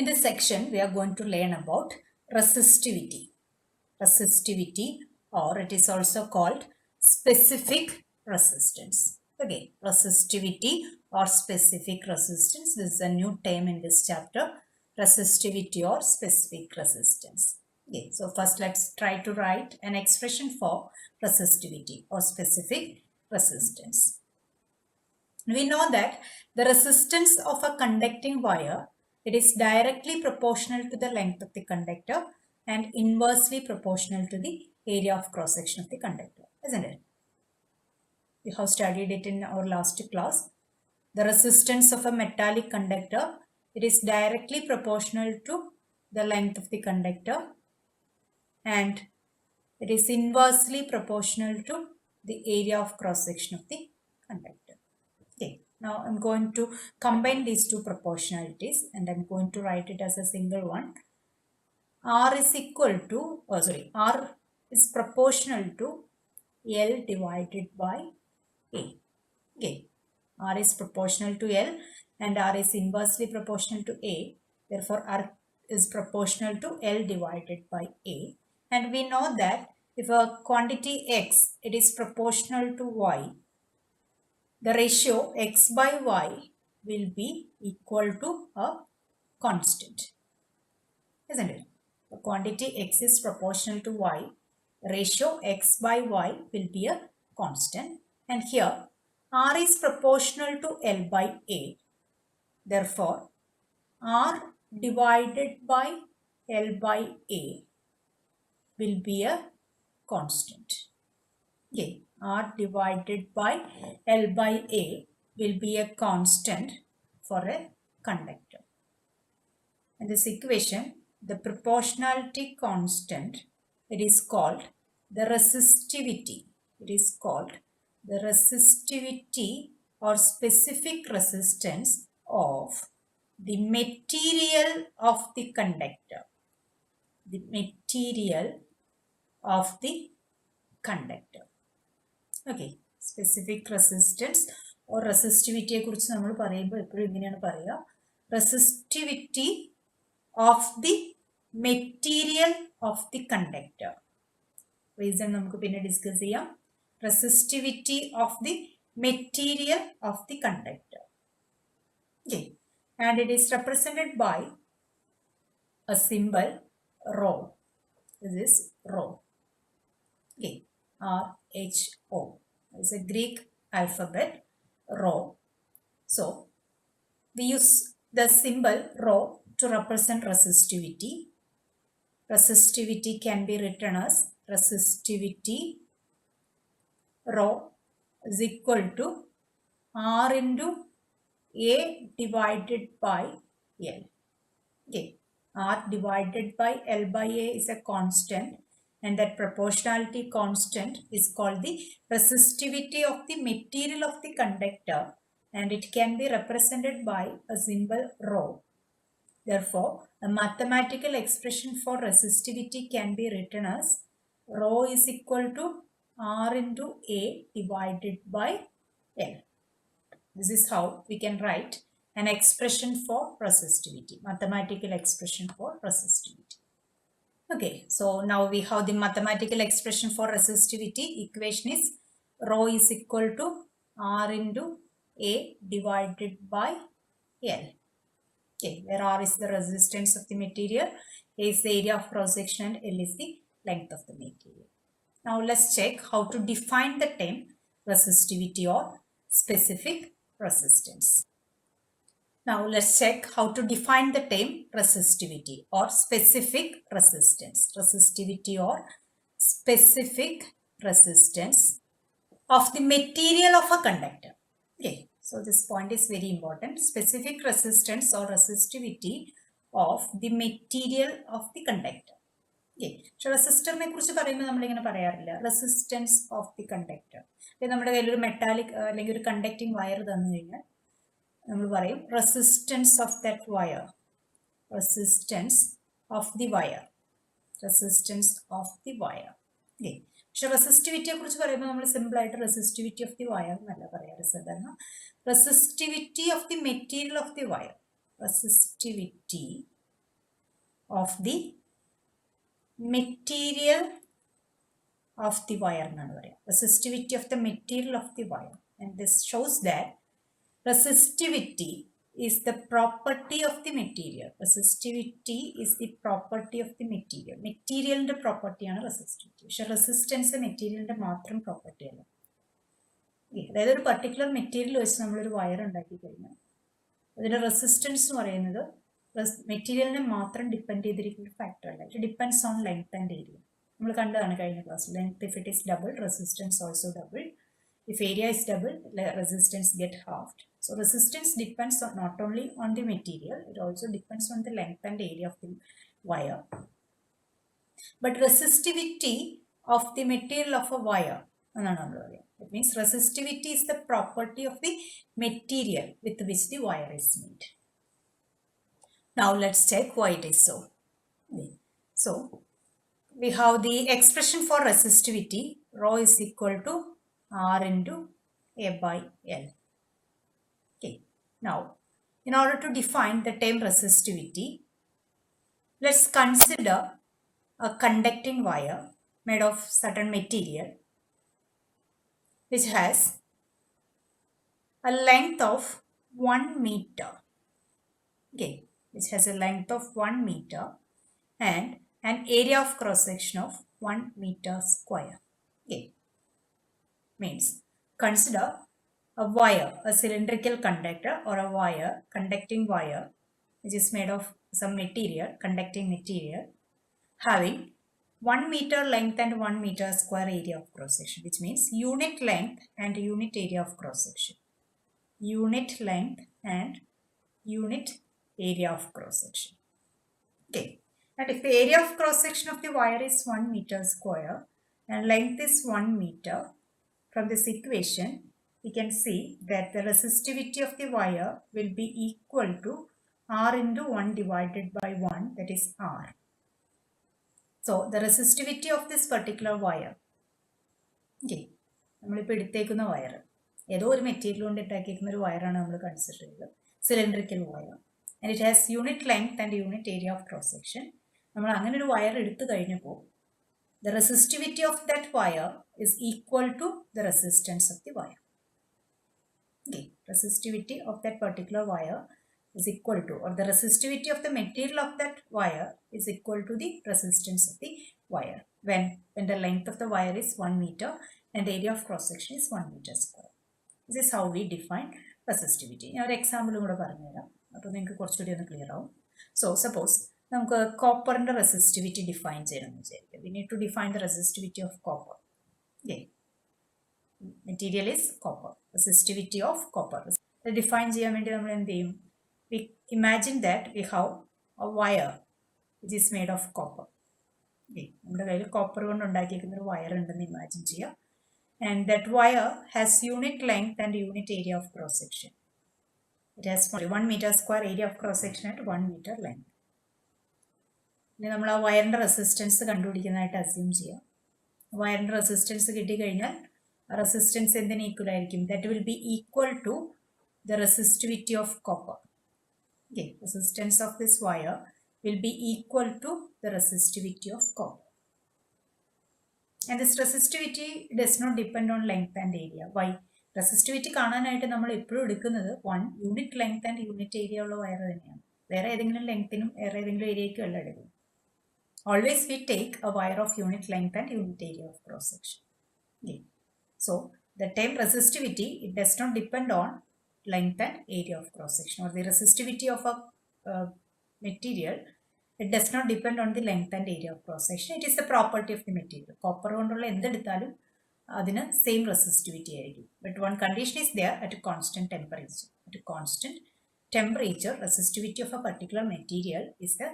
In this section, we are going to learn about resistivity. Resistivity, or it is also called specific resistance. Okay, resistivity or specific resistance. This is a new term in this chapter. Resistivity or specific resistance. Okay, so first let's try to write an expression for resistivity or specific resistance. We know that the resistance of a conducting wire, it is directly proportional to the length of the conductor and inversely proportional to the area of cross section of the conductor, isn't it? We have studied it in our last class. The resistance of a metallic conductor, it is directly proportional to the length of the conductor and it is inversely proportional to the area of cross section of the conductor. Okay, now I'm going to combine these two proportionalities and I'm going to write it as a single one. R is equal to, R is proportional to L divided by A. Okay, R is proportional to L and R is inversely proportional to A. Therefore, R is proportional to L divided by A. And we know that if a quantity X, it is proportional to Y, the ratio X by Y will be equal to a constant, isn't it? The quantity X is proportional to Y, ratio X by Y will be a constant. And here, R is proportional to L by A. Therefore, R divided by L by A will be a constant. Okay, R divided by L by A will be a constant for a conductor. In this equation, the proportionality constant, it is called the resistivity. It is called the resistivity or specific resistance of the material of the conductor. The material of the conductor. Okay, specific resistance or resistivity കുറിച്ച് നമ്മൾ പറയുമ്പോൾ എപ്പോഴും ഇങ്ങനെയാണ് പറയുക, resistivity of the material of the conductor. Reason നമുക്ക് പിന്നെ discuss ചെയ്യാം. Resistivity of the material of the conductor. Okay, and it is represented by a symbol rho. This is rho. Okay, R-H-O. It's a Greek alphabet, rho. So, we use the symbol rho to represent resistivity. Resistivity can be written as resistivity rho is equal to R into A divided by L. Okay, R divided by L by A is a constant. And that proportionality constant is called the resistivity of the material of the conductor and it can be represented by a symbol rho. Therefore, a mathematical expression for resistivity can be written as rho is equal to R into A divided by L. This is how we can write an expression for resistivity, mathematical expression for resistivity. Okay, so now we have the mathematical expression for resistivity. Equation is rho is equal to R into A divided by L. Okay, where R is the resistance of the material, A is the area of cross section and L is the length of the material. Now let's check how to define the term resistivity or specific resistance. Now let's check how to define the term resistivity or specific resistance. Resistivity or specific resistance of the material of a conductor. Okay, so this point is very important. Specific resistance or resistivity of the material of the conductor. Okay, so റെസിസ്റ്ററിനെ കുറിച്ച് പറയുമ്പോൾ നമ്മളിങ്ങനെ പറയാറില്ല, resistance of the conductor. നമ്മുടെ കയ്യിൽ ഒരു metallic അല്ലെങ്കിൽ ഒരു conducting wire തന്നു കഴിഞ്ഞാൽ നമ്മൾ പറയും resistance of that wire, resistance of the wire, resistance of the wire. Okay, പക്ഷെ റെസിസ്റ്റിവിറ്റിയെ കുറിച്ച് പറയുമ്പോൾ നമ്മൾ സിമ്പിളായിട്ട് റെസിസ്റ്റിവിറ്റി ഓഫ് ദി വയർ എന്നല്ല പറയാറ് സാധാരണ, resistivity of the material of the wire, resistivity of the material of the wire എന്നാണ് പറയുക. Resistivity of the material of the wire. And this shows that resistivity is the property of the material. Resistivity is the property of the material. മെറ്റീരിയലിന്റെ പ്രോപ്പർട്ടിയാണ് resistivity. പക്ഷെ resistance മെറ്റീരിയലിന്റെ മാത്രം property അല്ല. അതായത് ഒരു പർട്ടിക്കുലർ മെറ്റീരിയൽ വെച്ച് നമ്മളൊരു വയർ ഉണ്ടാക്കി കഴിഞ്ഞാൽ അതിന്റെ റെസിസ്റ്റൻസ് എന്ന് പറയുന്നത് മെറ്റീരിയലിനെ മാത്രം ഡിപ്പെൻഡ് ചെയ്തിരിക്കുന്ന ഫാക്ടർ അല്ല. It depends on length and area. നമ്മൾ കണ്ടതാണ് കഴിഞ്ഞ ക്ലാസ്സിൽ. Length if it is double, resistance also double. If area is double, resistance get halved. So resistance depends on not only on the material, it also depends on the length and area of the wire. But resistivity of the material of a wire, it means resistivity is the property of the material with which the wire is made. Now let's check why it is so. So we have the expression for resistivity. Rho is equal to R into A by L. Okay. Now, in order to define the term resistivity, let's consider a conducting wire made of certain material which has a length of 1 meter. Okay, which has a length of 1 meter and an area of cross section of 1 meter square. Okay. Means consider a wire, a cylindrical conductor or a wire, conducting wire, which is made of some material, conducting material, having 1 meter length and 1 meter square area of cross section, which means unit length and unit area of cross section. Unit length and unit area of cross section. Okay. And if the area of cross section of the wire is 1 meter square and length is 1 meter, from this equation, we can see that the resistivity of the wire will be equal to R into 1 divided by 1, that is R. So, the resistivity of this particular wire, okay, നമ്മളിപ്പോൾ എടുത്തേക്കുന്ന wire ഏതോ ഒരു material കൊണ്ട് ഇട്ടാക്കിയിരിക്കുന്ന ഒരു വയറാണ് നമ്മൾ consider ചെയ്തത്, cylindrical wire. And it has unit length and unit area of cross section. നമ്മൾ അങ്ങനെ ഒരു വയർ എടുത്തു കഴിഞ്ഞപ്പോൾ the resistivity of that wire is equal to the resistance of the wire. Okay, resistivity of that particular wire is equal to, or the resistivity of the material of that wire is equal to the resistance of the wire when the length of the wire is 1 meter and the area of cross section is 1 meter square. This is how we define resistivity. ഞാൻ ഒരു example കൂടെ പറഞ്ഞുതരാം, അപ്പോൾ നിങ്ങൾക്ക് കുറച്ചുകൂടി ഒന്ന് clear ആവും. So suppose നമുക്ക് കോപ്പറിന്റെ റെസിസ്റ്റിവിറ്റി ഡിഫൈൻ ചെയ്യണമെന്ന് വിചാരിക്കുക. We need to define the resistivity of copper. Okay, material is copper, resistivity of copper. Define ചെയ്യാൻ വേണ്ടി നമ്മൾ എന്ത് ചെയ്യും? We imagine that we have a wire which is made of copper. Okay, നമ്മുടെ കയ്യിൽ copper കൊണ്ട് ഉണ്ടാക്കിയിരിക്കുന്ന ഒരു വയർ ഉണ്ടെന്ന് ഇമാജിൻ ചെയ്യുക. And that wire has unit length and unit area of cross section. It has 1 meter square area of cross section at 1 meter length. ഇനി നമ്മൾ ആ വയറിൻ്റെ റെസിസ്റ്റൻസ് കണ്ടുപിടിക്കുന്നതായിട്ട് അസ്യൂം ചെയ്യാം. വയറിൻ്റെ റെസിസ്റ്റൻസ് കിട്ടിക്കഴിഞ്ഞാൽ ആ റെസിസ്റ്റൻസ് എന്തിന് ഈക്വൽ ആയിരിക്കും? That will be equal to the resistivity of copper. Okay, resistance of this wire will be equal to the resistivity of copper. And this resistivity does not depend on length and area. Why? Resistivity കാണാനായിട്ട് നമ്മൾ എപ്പോഴും എടുക്കുന്നത് 1 unit length and unit area ഉള്ള wire തന്നെയാണ്. വേറെ ഏതെങ്കിലും ലെങ്ത്തിനും വേറെ ഏതെങ്കിലും ഏരിയയ്ക്കും അല്ല എടുക്കുന്നത്. Always we take a wire of unit length and unit area of cross section. Okay. So the term resistivity, it does not depend on length and area of cross section, or the resistivity of a material, it does not depend on the length and area of cross section. It is the property of the material. Copper കൊണ്ടുള്ള എന്തെടുത്താലും അതിന് same resistivity ആയിരിക്കും. But one condition is there at a constant temperature. At a constant temperature, resistivity of a particular material is the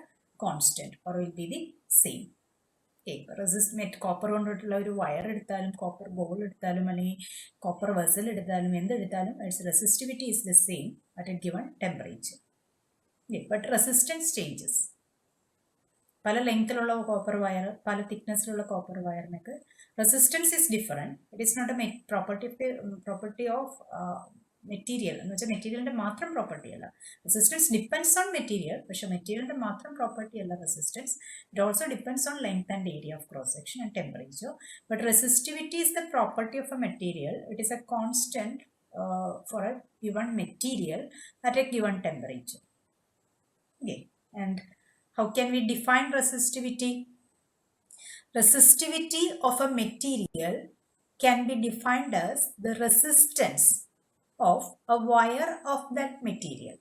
constant or will be the same. Copper കൊണ്ടിട്ടുള്ള ഒരു wire എടുത്താലും copper ball എടുത്താലും അല്ലെങ്കിൽ copper vessel എടുത്താലും എന്തെടുത്താലും its resistivity is the same at a given temperature. But resistance changes. പല ലെങ്ത്തിലുള്ള copper wire, പല തിക്നെസ്സിലുള്ള കോപ്പർ വയറിനൊക്കെ resistance is different. It is not a property of material എന്ന് വെച്ചാൽ മെറ്റീരിയലിൻ്റെ മാത്രം പ്രോപ്പർട്ടി അല്ല. റെസിസ്റ്റൻസ് ഡിപ്പെൻഡ്സ് ഓൺ മെറ്റീരിയൽ, പക്ഷേ മെറ്റീരിയലിൻ്റെ മാത്രം പ്രോപ്പർട്ടി അല്ല resistance. It also depends on length and area of cross section and temperature. But resistivity is the property of a material. It is a constant for a given material at a given temperature. Okay, and how can we define resistivity? Resistivity of a material can be defined as the resistance of a wire of that material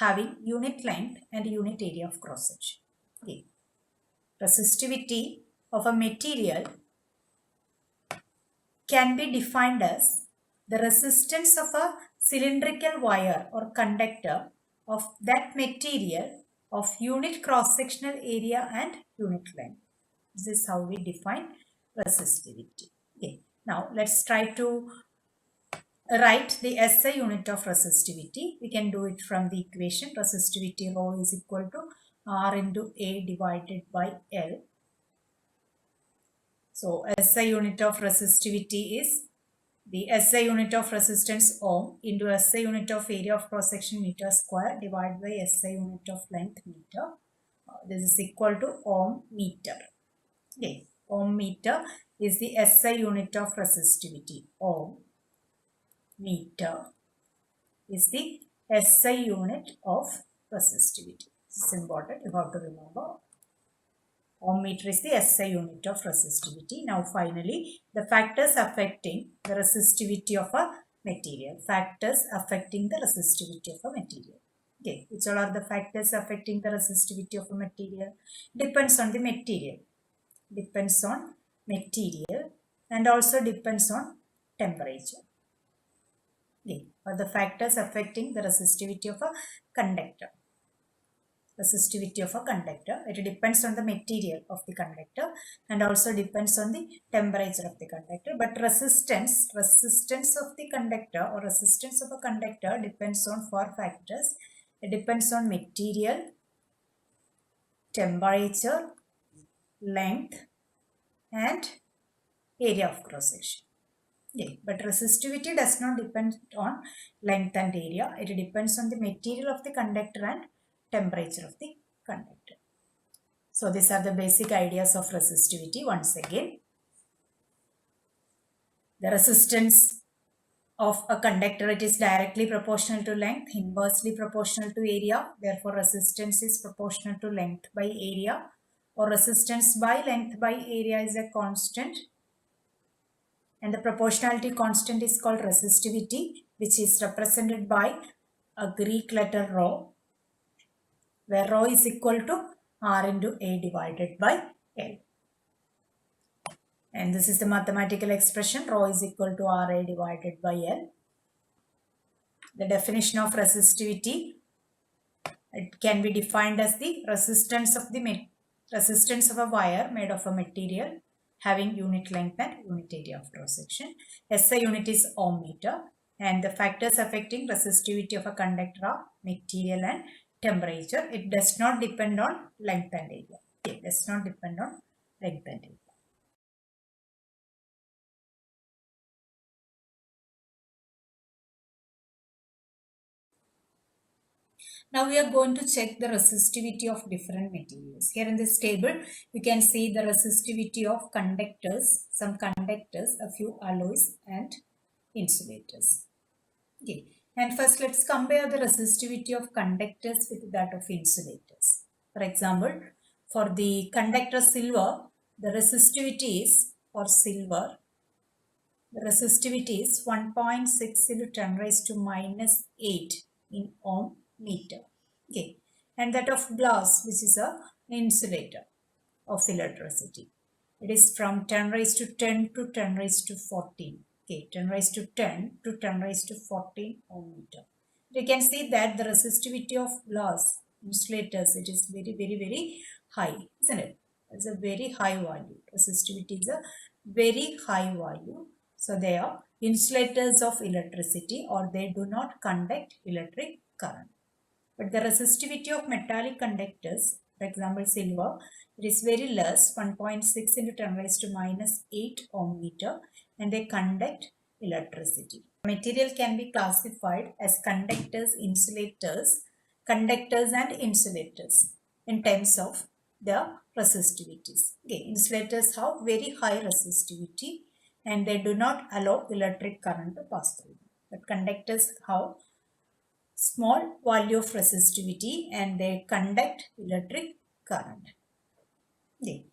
having unit length and unit area of cross section. Okay. Resistivity of a material can be defined as the resistance of a cylindrical wire or conductor of that material of unit cross-sectional area and unit length. This is how we define resistivity. Okay. Now let's try to write the SI unit of resistivity. We can do it from the equation. Resistivity rho is equal to R into A divided by L. So SI unit of resistivity is the SI unit of resistance ohm into SI unit of area of cross section meter square divided by SI unit of length meter. This is equal to ohm meter. Okay. Ohm meter is the SI unit of resistivity. Ohm meter is the SI unit of resistivity. This is important. You have to remember. Ohm meter is the SI unit of resistivity. Now finally, the factors affecting the resistivity of a material. Factors affecting the resistivity of a material. Okay, which all are the factors affecting the resistivity of a material? Depends on the material. Depends on material and also depends on temperature. Okay, are the factors affecting the resistivity of a conductor. Resistivity of a conductor. It depends on the material of the conductor and also depends on the temperature of the conductor. But resistance of the conductor or resistance of a conductor depends on 4 factors. It depends on material, temperature, length, and area of cross section. Okay. But resistivity does not depend on length and area. It depends on the material of the conductor and temperature of the conductor. So these are the basic ideas of resistivity. Once again, the resistance of a conductor, it is directly proportional to length, inversely proportional to area. Therefore, resistance is proportional to length by area, or resistance by length by area is a constant. And the proportionality constant is called resistivity, which is represented by a Greek letter rho, where rho is equal to R into A divided by L. And this is the mathematical expression, rho is equal to RA divided by L. The definition of resistivity, it can be defined as the resistance of a wire made of a material having unit length and unit area of cross section. SI unit is ohm meter, and the factors affecting resistivity of a conductor are material and temperature. It does not depend on length and area. It does not depend on length and area. Now we are going to check the resistivity of different materials. Here in this table, you can see the resistivity of conductors, some conductors, a few alloys and insulators. Okay. And first let's compare the resistivity of conductors with that of insulators. For example, for the conductor silver, the resistivity is for silver, the resistivity is 1.6 into 10 raised to minus 8 in ohm meter. Okay. And that of glass, which is an insulator of electricity, it is from 10 raised to 10 to 10 raised to 14. Okay, 10 raised to 10 to 10 raised to 14 ohm meter. You can see that the resistivity of glass insulators, it is very high, isn't it? It's a very high value. Resistivity is a very high value. So they are insulators of electricity, or they do not conduct electric current. But the resistivity of metallic conductors, for example silver, it is very less, 1.6 into 10 raised to minus 8 ohm meter, and they conduct electricity. Material can be classified as conductors and insulators in terms of their resistivities. Okay, insulators have very high resistivity and they do not allow electric current to pass through. But conductors have small value of resistivity and they conduct electric current. Okay.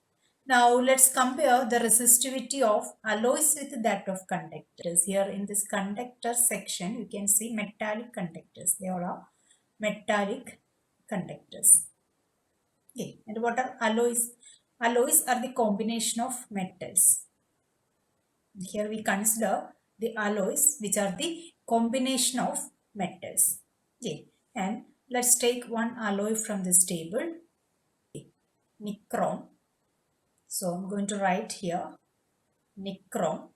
Now let's compare the resistivity of alloys with that of conductors. Here in this conductor section, you can see metallic conductors. They all are metallic conductors. Okay. And what are alloys? Alloys are the combination of metals. Here we consider the alloys which are the combination of metals. Okay. And let's take one alloy from this table. Nichrome. So I'm going to write here nichrome.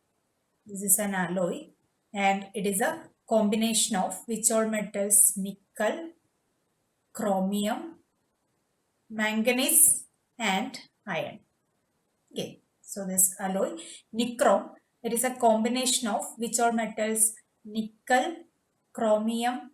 This is an alloy and it is a combination of which all metals? Nickel, chromium, manganese and iron. Okay, so this alloy nichrome, it is a combination of which all metals? Nickel, chromium,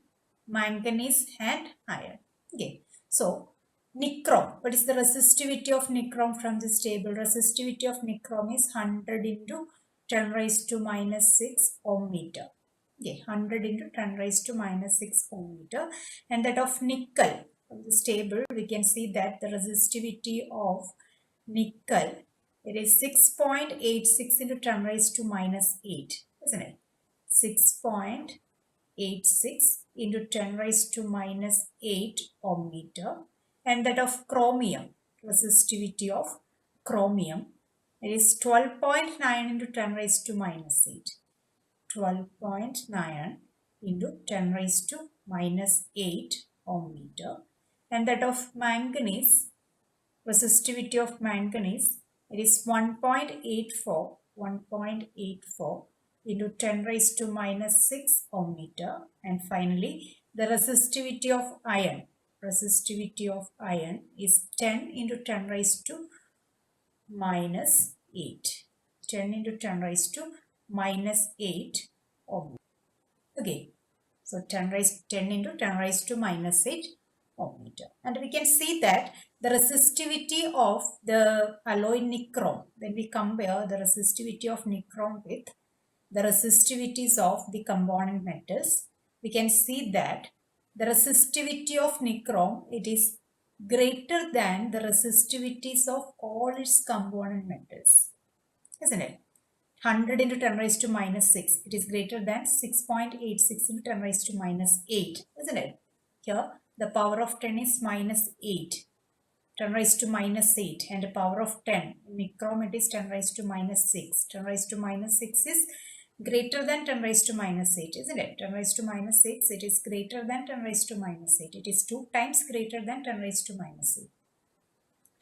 manganese and iron. Okay, so nichrome, what is the resistivity of nichrome from this table? Resistivity of nichrome is 100 into 10 raised to minus 6 ohm meter. Okay, 100 into 10 raised to minus 6 ohm meter. And that of nickel, from this table we can see that the resistivity of nickel, it is 6.86 into 10 raised to minus 8, isn't it? 6.86 into 10 raised to minus 8 ohm meter. And that of chromium, resistivity of chromium, it is 12.9 into 10 raised to minus 8. 12.9 into 10 raised to minus 8 ohm meter. And that of manganese, resistivity of manganese, it is 1.84 into 10 raised to minus 6 ohm meter. And finally, the resistivity of iron. Resistivity of iron is 10 into 10 raised to minus 8. 10 into 10 raised to minus 8 ohm. Okay, so 10 into 10 raised to minus 8 ohm meter. And we can see that the resistivity of the alloy nichrome, when we compare the resistivity of nichrome with the resistivities of the component metals, we can see that the resistivity of nichrome, it is greater than the resistivities of all its component metals, isn't it? 100 into 10 raised to minus 6, it is greater than 6.86 into 10 raised to minus 8, isn't it? Here the power of 10 is minus 8, 10 raised to minus 8, and the power of 10 in nichrome, it is 10 raised to minus 6. 10 raised to minus 6 is greater than 10 raised to minus 8, isn't it? 10 raised to minus 6, it is greater than 10 raised to minus 8. It is 2 times greater than 10 raised to minus 8.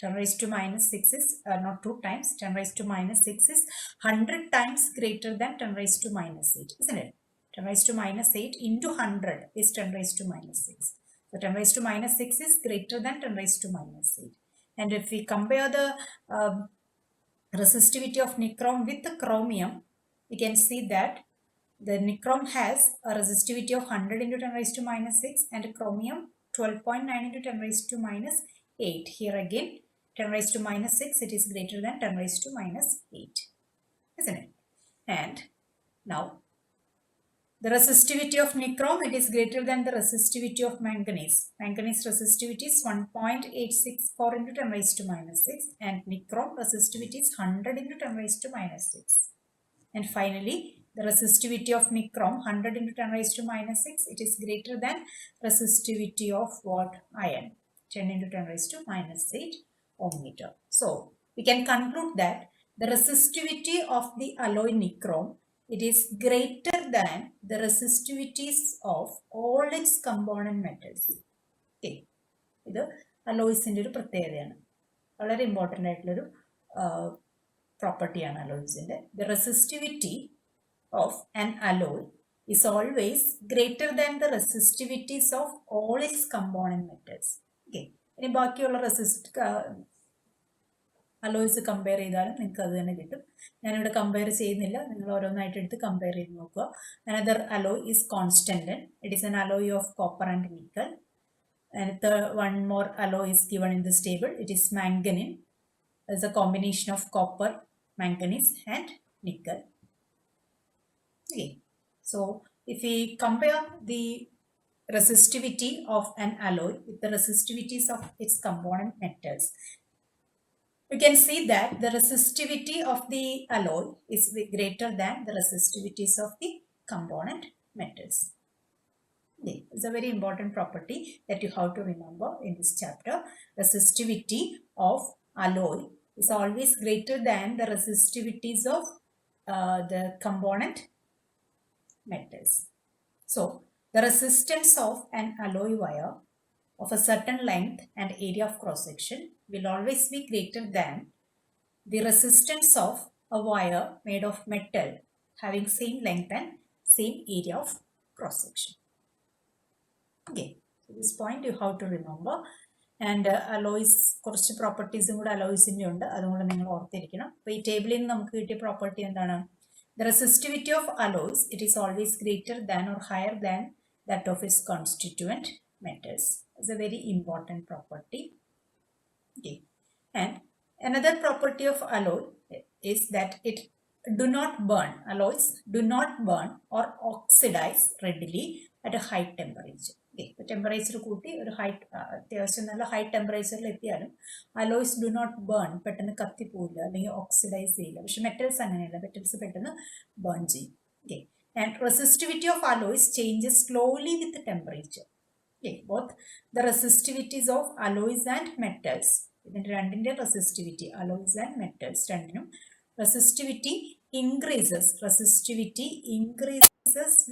10 raised to minus 6 is not 2 times. 10 raised to minus 6 is 100 times greater than 10 raised to minus 8, isn't it? 10 raised to minus 8 into 100 is 10 raised to minus 6. So 10 raised to minus 6 is greater than 10 raised to minus 8. And if we compare the resistivity of nichrome with the chromium, we can see that the nichrome has a resistivity of 100 into 10 raised to minus 6 and chromium 12.9 into 10 raised to minus 8. Here again 10 raised to minus 6, it is greater than 10 raised to minus 8, isn't it? And now the resistivity of nichrome, it is greater than the resistivity of manganese. Manganese resistivity is 1.864 into 10 raised to minus 6 and nichrome resistivity is 100 into 10 raised to minus 6. And finally, the resistivity of nichrome 100 into 10 raised to minus 6, it is greater than resistivity of what? Iron, 10 into 10 raised to minus 8 ohm meter. So we can conclude that the resistivity of the alloy nichrome, it is greater than the resistivities of all its component metals. Okay, ഇത് അലോയ്സിൻ്റെ ഒരു പ്രത്യേകതയാണ്, വളരെ important ആയിട്ടുള്ളൊരു പ്രോപ്പർട്ടിയാണ് അലോയ്സിൻ്റെ. The resistivity of an alloy is always greater than the resistivities of all its component metals. Okay, ഇനി ബാക്കിയുള്ള alloys compare ചെയ്താലും നിങ്ങൾക്ക് അത് തന്നെ കിട്ടും. ഞാനിവിടെ കമ്പയർ ചെയ്യുന്നില്ല, നിങ്ങൾ ഓരോന്നായിട്ട് എടുത്ത് കമ്പയർ ചെയ്ത് നോക്കുക. Another alloy is constantan. It is an alloy of copper and nickel. And the one more alloy is given in this table. It is manganese. It's a combination of copper, manganese and nickel. Okay. So if we compare the resistivity of an alloy with the resistivities of its component metals, we can see that the resistivity of the alloy is greater than the resistivities of the component metals. It's a very important property that you have to remember in this chapter. Resistivity of alloy is always greater than the resistivities of the component metals. So, the resistance of an alloy wire of a certain length and area of cross-section will always be greater than the resistance of a wire made of metal having same length and same area of cross-section. Okay, so this point you have to remember. And alloys, കുറച്ച് പ്രോപ്പർട്ടീസും കൂടെ അലോയ്സിൻ്റെ ഉണ്ട്, അതുകൊണ്ട് നിങ്ങൾ ഓർത്തിരിക്കണം. അപ്പോൾ ഈ ടേബിളിൽ നിന്ന് നമുക്ക് കിട്ടിയ പ്രോപ്പർട്ടി എന്താണ്? The resistivity of alloys, it is always greater than or higher than that of its constituent metals. It's a very important property. Okay, and another property of alloy is that it do not burn. Alloys do not burn or oxidize readily at a high temperature. Temperature കൂട്ടി ഒരു അത്യാവശ്യം നല്ല high ടെമ്പറേച്ചറിൽ എത്തിയാലും alloys do not burn, പെട്ടെന്ന് കത്തിപ്പോയില്ല അല്ലെങ്കിൽ oxidise ചെയ്യില്ല. പക്ഷെ മെറ്റൽസ് അങ്ങനെയല്ല, മെറ്റൽസ് പെട്ടെന്ന് ബേൺ ചെയ്യും. Okay, and resistivity of alloys changes slowly with temperature. Okay, both the resistivities of alloys and metals, ഇതിൻ്റെ രണ്ടിൻ്റെ റെസിസ്റ്റിവിറ്റി അലോയ്സ് ആൻഡ് മെറ്റൽസ് രണ്ടിനും resistivity increases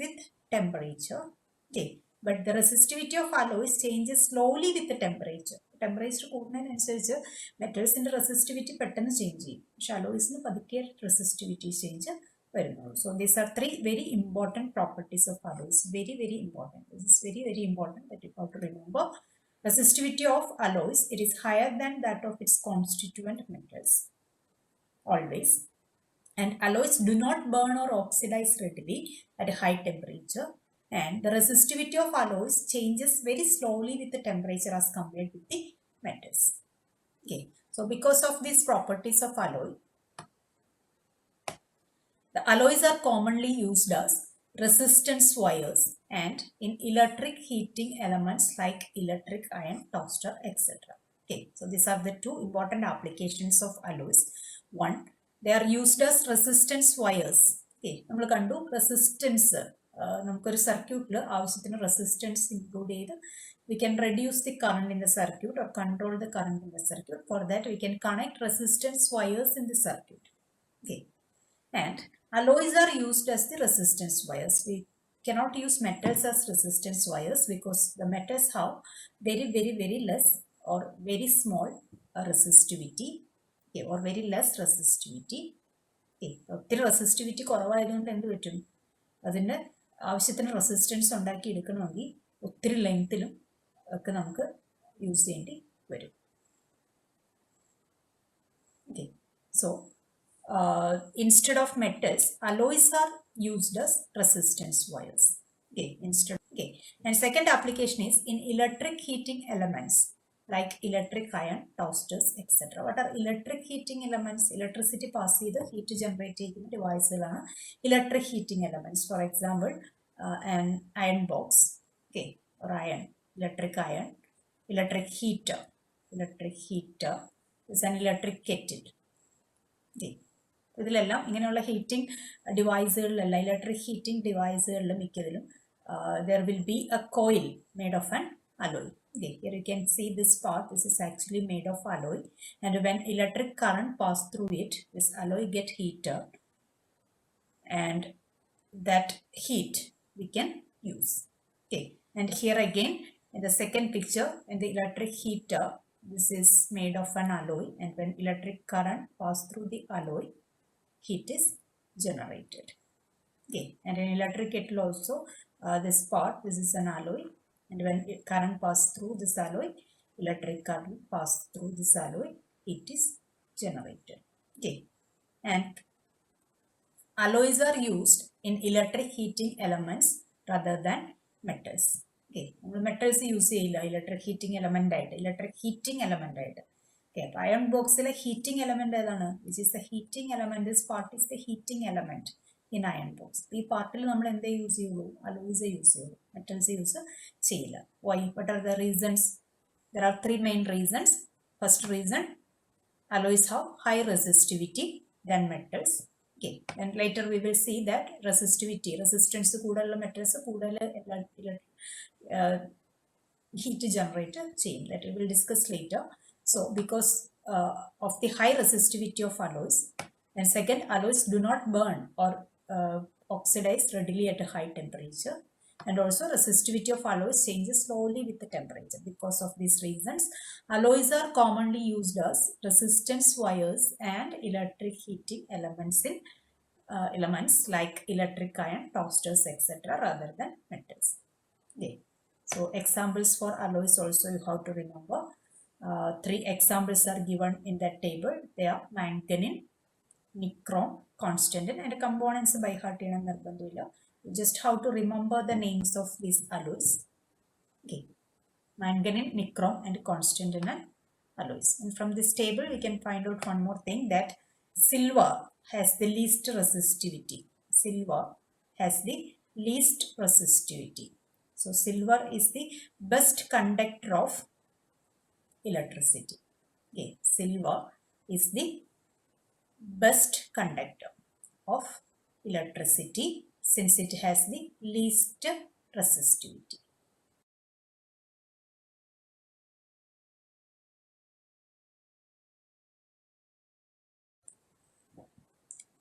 with temperature. Okay, but the resistivity of alloys changes slowly with the temperature. Temperature കൂടുന്നതിനനുസരിച്ച് മെറ്റൽസിൻ്റെ resistivity പെട്ടെന്ന് change ചെയ്യും, പക്ഷെ അലോയ്സിന് പതുക്കെ resistivity change വരുന്നുള്ളൂ. So these are 3 very important properties of alloys. Very important. This is very important that you have to remember. Resistivity of alloys, it is higher than that of its constituent metals always. And alloys do not burn or oxidize readily at a high temperature. And the resistivity of alloys changes very slowly with the temperature as compared with the metals. Okay, so because of these properties of alloy, the alloys are commonly used as resistance wires and in electric heating elements like electric iron, toaster, etc. Okay, so these are the 2 important applications of alloys. One, they are used as resistance wires. Okay, നമ്മൾ കണ്ടു resistance, നമുക്കൊരു സർക്യൂട്ടിൽ ആവശ്യത്തിന് resistance include ചെയ്ത് we can reduce the current in the circuit or control the current in the circuit. For that we can connect resistance wires in the circuit. Okay, and alloys are used as the resistance wires. We cannot use metals as resistance wires because the metals have very less or very small resistivity. Okay, or very less resistivity. Okay, ഒത്തിരി resistivity കുറവായതുകൊണ്ട് എന്ത് പറ്റും, അതിൻ്റെ ആവശ്യത്തിന് resistance ഉണ്ടാക്കി എടുക്കണമെങ്കിൽ ഒത്തിരി ലെങ്ത്തിലും ഒക്കെ നമുക്ക് യൂസ് ചെയ്യേണ്ടി വരും. Okay, so instead of metals, alloys are used as resistance wires. Okay, and second application is in electric heating elements like electric iron, toasters, etc. What are electric heating elements? Electricity pass ചെയ്ത് heat generate ചെയ്യുന്ന ഡിവൈസുകളാണ് electric heating elements. For example, an iron box, okay, or electric heater is an electric kettle. Okay, ഇതിലെല്ലാം ഇങ്ങനെയുള്ള heating ഡിവൈസുകളിലെല്ലാം electric heating ഡിവൈസുകളിൽ മിക്കതിലും there will be a coil made of an alloy. Okay, here you can see this part. This is actually made of alloy, and when electric current pass through it, this alloy get heated, and that heat we can use. Okay, and here again in the second picture, in the electric heater, this is made of an alloy, and when electric current pass through the alloy, heat is generated. Okay, and in electric kettle also, this is an alloy, and when current pass through this alloy, electric current pass through this alloy, heat is generated. Okay, and alloys are used in electric heating elements rather than metals. Okay, metals use electric heating element Okay, iron box heating element which is the heating element. This part is the heating element in iron box. This part we use alloys use metals use why? What are the reasons? There are three main reasons. First reason, alloys have high resistivity than metals. Okay, and later we will see that resistance കൂടുതലുള്ള metals കൂടുതൽ heat generator ചെയ്യും. That we will discuss later. So because of the high resistivity of alloys, and second, alloys do not burn or oxidize readily at a high temperature, and also resistivity of alloys changes slowly with the temperature. Because of these reasons, alloys are commonly used as resistance wires and electric heating elements in elements like electric iron, toasters, etc. rather than metals. Okay. So examples for alloys also you have to remember. Three examples are given in that table. They are manganese, nichrome, constantan, and components by heart. You just have to remember the names of these alloys. Okay, manganese, nichrome, and constantan alloys. And from this table, we can find out one more thing, that silver has the least resistivity. Silver has the least resistivity. So silver is the best conductor of electricity. Okay, silver is the best conductor of electricity since it has the least resistivity.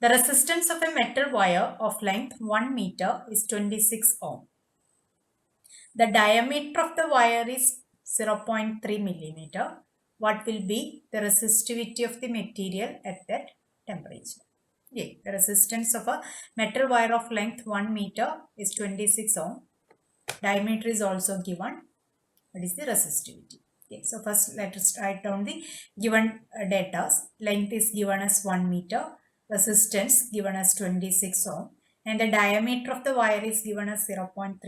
The resistance of a metal wire of length 1 meter is 26 ohm. The diameter of the wire is 0.3 millimeter. What will be the resistivity of the material at that temperature? Okay, the resistance of a metal wire of length 1 meter is 26 ohm. Diameter is also given. What is the resistivity? Okay, so first let us write down the given data. Length is given as 1 meter. Resistance given as 26 ohm. And the diameter of the wire is given as 0.33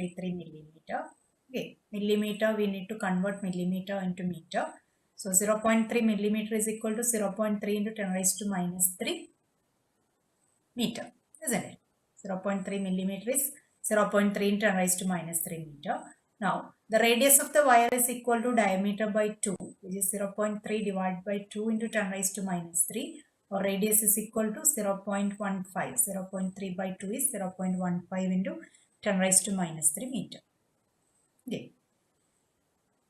millimeter. Okay, millimeter, we need to convert millimeter into meter. So 0.3 millimeter is equal to 0.3 into 10 raised to minus 3 meter, isn't it? 0.3 millimeter is 0.3 into 10 raised to minus 3 meter. Now, the radius of the wire is equal to diameter by 2, which is 0.3 divided by 2 into 10 raised to minus 3, or radius is equal to 0.15. 0.3 by 2 is 0.15 into 10 raised to minus 3 meter. Okay.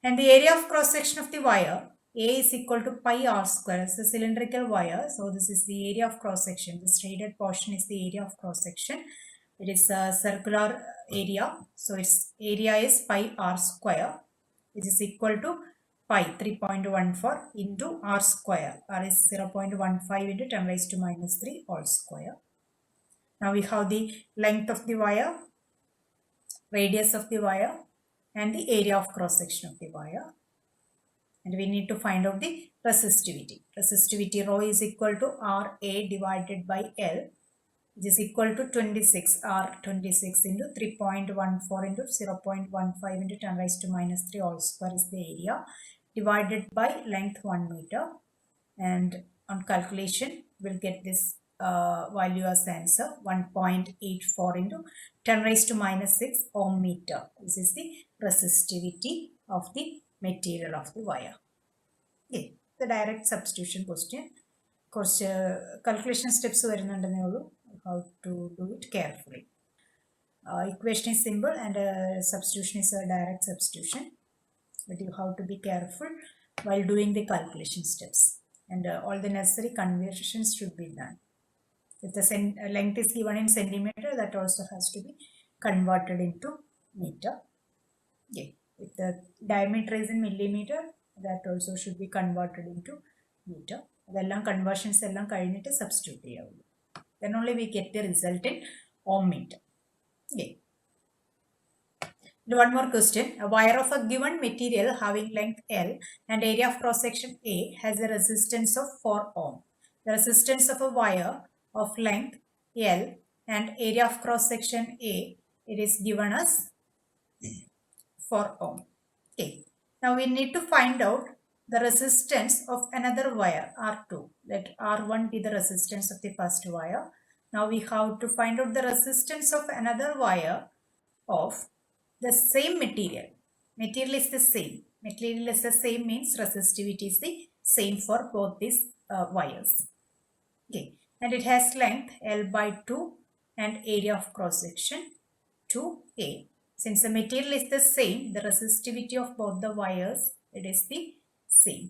And the area of cross section of the wire, A is equal to pi r square. It's a cylindrical wire. So this is the area of cross section. This shaded portion is the area of cross section. It is a circular area. So its area is pi r square, which is equal to pi 3.14 into r square. R is 0.15 into 10 raised to minus 3 all square. Now we have the length of the wire, radius of the wire, and the area of cross section of the wire. And we need to find out the resistivity. Resistivity rho is equal to RA divided by L, which is equal to 26. R 26 into 3.14 into 0.15 into 10 raised to minus 3 all square is the area, divided by length 1 meter. And on calculation, we'll get this value as answer, 1.84 into 10 raised to minus 6 ohm meter. This is the resistivity of the material of the wire. Okay, the direct substitution question. Of course, calculation steps how to do it carefully. Equation is simple and substitution is a direct substitution, but you have to be careful while doing the calculation steps, and all the necessary conversions should be done. If the length is given in centimeter, that also has to be converted into meter. Okay. If the diameter is in millimeter, that also should be converted into meter. The conversions substitute. Then only we get the result in ohm meter. Okay. One more question. A wire of a given material having length L and area of cross section A has a resistance of 4 ohm. the resistance of a wire of length L and area of cross section A, it is given as 4 ohm. Okay. Now we need to find out the resistance of another wire R2. Let R1 be the resistance of the first wire. Now we have to find out the resistance of another wire of the same material. Material is the same. Material is the same means resistivity is the same for both these wires. Okay. And it has length L by 2 and area of cross section 2A. Since the material is the same, the resistivity of both the wires, it is the same.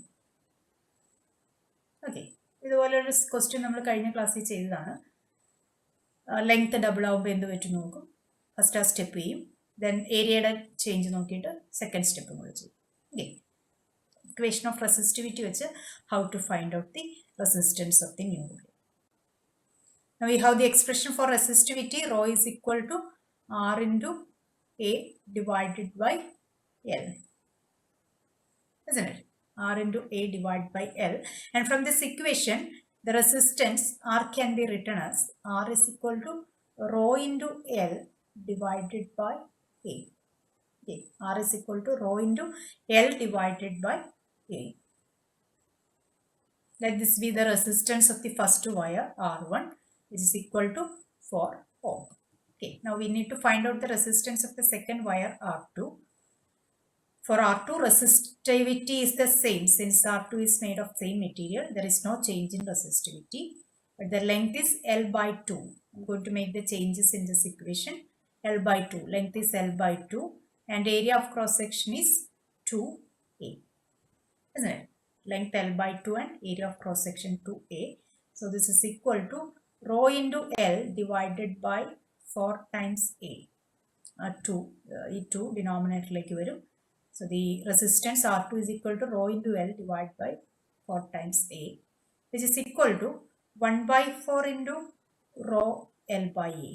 Okay. ഇതുപോലൊരു question നമ്മൾ കഴിഞ്ഞ ക്ലാസ്സിൽ ചെയ്തതാണ്. Length double ആകുമ്പോൾ എന്ത് പറ്റും നോക്കും. First ആ സ്റ്റെപ്പ് ചെയ്യും. ദെൻ ഏരിയയുടെ ചേഞ്ച് നോക്കിയിട്ട് സെക്കൻഡ് സ്റ്റെപ്പും കൂടെ ചെയ്യും. ഓക്കെ. ഇക്വേഷൻ ഓഫ് റെസിസ്റ്റിവിറ്റി വെച്ച് how to find out the resistance of the new wire. Now we have the expression for resistivity. Rho is equal to R into A divided by L. Isn't it? R into A divided by L. And from this equation, the resistance R can be written as R is equal to rho into L divided by A. Okay. R is equal to rho into L divided by A. Let this be the resistance of the first wire R1, which is equal to 4 ohm. Okay, now we need to find out the resistance of the second wire R2. For R2, resistivity is the same. Since R2 is made of same material, there is no change in resistivity. But the length is L by 2. I'm going to make the changes in this equation. L by 2. Length is L by 2. And area of cross section is 2A. Isn't it? Length L by 2 and area of cross section 2A. So this is equal to rho into L divided by 4 times A. 2 denominator like varum. So the resistance R2 is equal to rho into L divided by 4 times A, which is equal to 1 by 4 into rho L by A.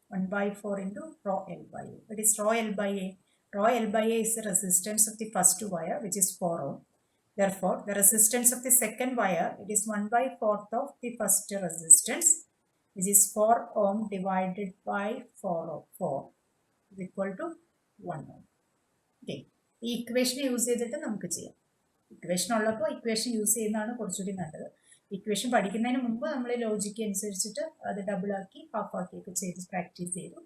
1 by 4 into rho L by A. What is rho L by A? Rho L by A is the resistance of the first wire, which is 4 ohm. Therefore, the resistance of the second wire, it is 1 by 4th of the first resistance, which is 4 ohm divided by 4 is equal to 1 ohm. Okay. ഈ equation use ചെയ്തിട്ട് നമുക്ക് ചെയ്യാം. Equation ഉള്ളപ്പോൾ equation use ചെയ്യുന്നതാണ് കുറച്ചുകൂടി നല്ലത്. Equation പഠിക്കുന്നതിന് മുമ്പ് നമ്മൾ ലോജിക്ക് അനുസരിച്ചിട്ട് അത് ഡബിൾ ആക്കി ഹാഫ് ആക്കിയൊക്കെ ചെയ്ത് പ്രാക്ടീസ് ചെയ്തു.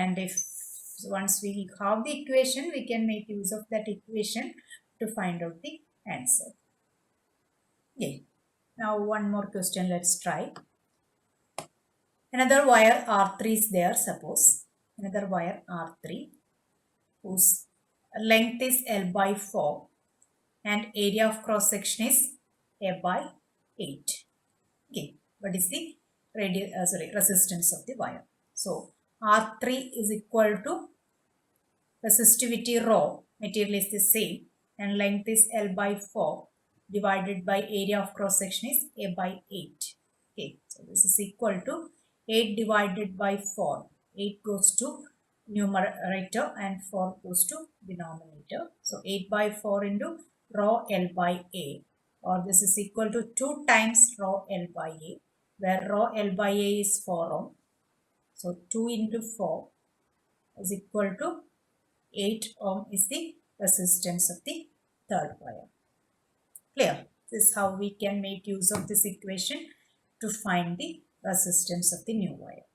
And if once we have the equation we can make use of that equation to find out the answer. Okay. Now one more question, let's try. Another wire R3 is there, suppose. Another wire R3 whose length is L by 4 and area of cross section is A by 8. Okay. What is the resistance of the wire? So R3 is equal to resistivity rho, material is the same, and length is L by 4 divided by area of cross section is A by 8. Okay, so this is equal to 8 divided by 4. 8 goes to numerator and 4 goes to denominator. So 8 by 4 into rho L by A, or this is equal to 2 times rho L by A, where rho L by A is 4 ohm. So 2 into 4 is equal to 8 ohm is the resistance of the third wire. Clear? This is how we can make use of this equation to find the resistance of the new wire.